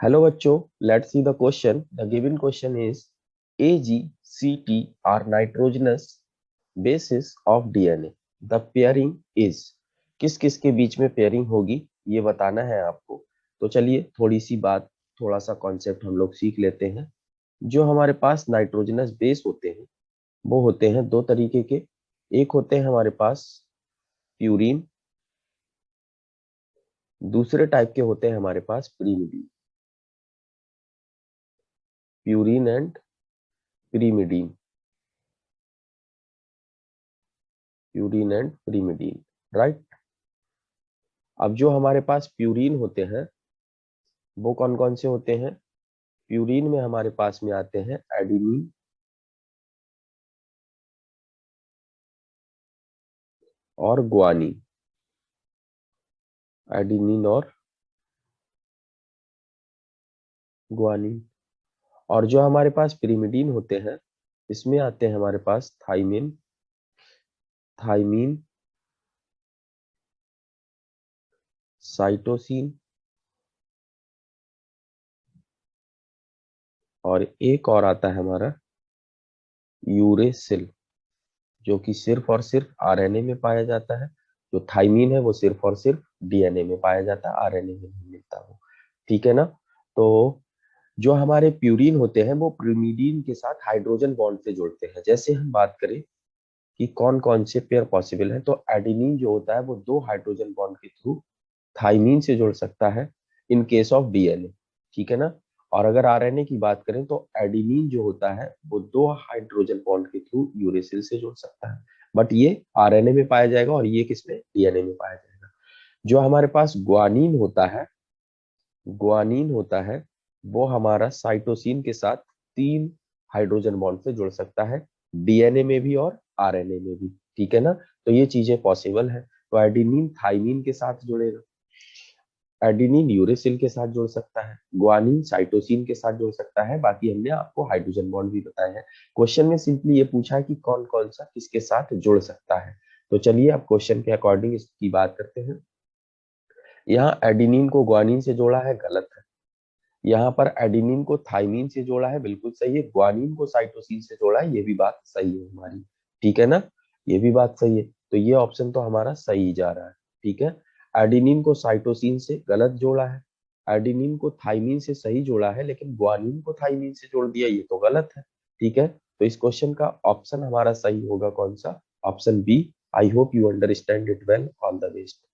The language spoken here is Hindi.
Hello बच्चों, let's see the question. The given question is A, G, C, T are nitrogenous bases of DNA. The pairing is किस किस के बीच में पेयरिंग होगी ये बताना है आपको। तो चलिए थोड़ी सी बात, थोड़ा सा कॉन्सेप्ट हम लोग सीख लेते हैं। जो हमारे पास नाइट्रोजनस बेस होते हैं वो होते हैं दो तरीके के। एक होते हैं हमारे पास प्यूरीन, दूसरे टाइप के होते हैं हमारे पास pyrimidine. Purine and pyrimidine, purine and pyrimidine, right. अब जो हमारे पास प्यूरीन होते हैं वो कौन कौन से होते हैं? प्यूरीन में हमारे पास में आते हैं एडिनिन और ग्वानिन। एडिनिन और ग्वानिन। और जो हमारे पास प्रीमिडीन होते हैं इसमें आते हैं हमारे पास थाइमिन, थाइमीन, साइटोसिन और एक और आता है हमारा यूरेसिल, जो कि सिर्फ और सिर्फ आरएनए में पाया जाता है। जो थाइमीन है वो सिर्फ और सिर्फ डीएनए में पाया जाता है, आरएनए में नहीं मिलता वो। ठीक है ना। तो जो हमारे प्यूरीन होते हैं वो प्रीमिडीन के साथ हाइड्रोजन बॉन्ड से जुड़ते हैं। जैसे हम बात करें कि कौन कौन से पेयर पॉसिबल है, तो एडेनिन जो होता है वो दो हाइड्रोजन बॉन्ड के थ्रू थाइमीन से जुड़ सकता है इन केस ऑफ डीएनए। ठीक है ना। और अगर आरएनए की बात करें तो एडेनिन जो होता है वो दो हाइड्रोजन बॉन्ड के थ्रू यूरेसिल से जुड़ सकता है। बट ये आरएनए में पाया जाएगा और ये किसमें? डीएनए में पाया जाएगा। जो हमारे पास ग्वानिन होता है, ग्वानिन होता है वो हमारा साइटोसिन के साथ तीन हाइड्रोजन बॉन्ड से जुड़ सकता है, डीएनए में भी और आरएनए में भी। ठीक है ना। तो ये चीजें पॉसिबल है। तो एडिनिन थाइमीन के साथ जुड़ेगा, एडिनिन यूरेसिल के साथ जुड़ सकता है, ग्वानिन साइटोसिन के साथ जुड़ सकता है। बाकी हमने आपको हाइड्रोजन बॉन्ड भी बताए हैं। क्वेश्चन में सिंपली ये पूछा है कि कौन कौन सा किसके साथ जुड़ सकता है। तो चलिए अब क्वेश्चन के अकॉर्डिंग इसकी बात करते हैं। यहाँ एडिनिन को ग्वानिन से जोड़ा है, गलत है। यहाँ पर एडिनिन को थाइमीन से जोड़ा है, बिल्कुल सही है। ग्वानिन को साइटोसिन से जोड़ा है, ये भी बात सही है हमारी। ठीक है ना। ये भी बात सही है, तो ये ऑप्शन तो हमारा सही जा रहा है। ठीक है। एडिनिन को साइटोसिन से गलत जोड़ा है, एडिनिन को थाइमीन से सही जोड़ा है, लेकिन ग्वानिन को थाइमीन से जोड़ दिया, ये तो गलत है। ठीक है। तो इस क्वेश्चन का ऑप्शन हमारा सही होगा कौन सा? Option B. I hope you understand it well. All the best.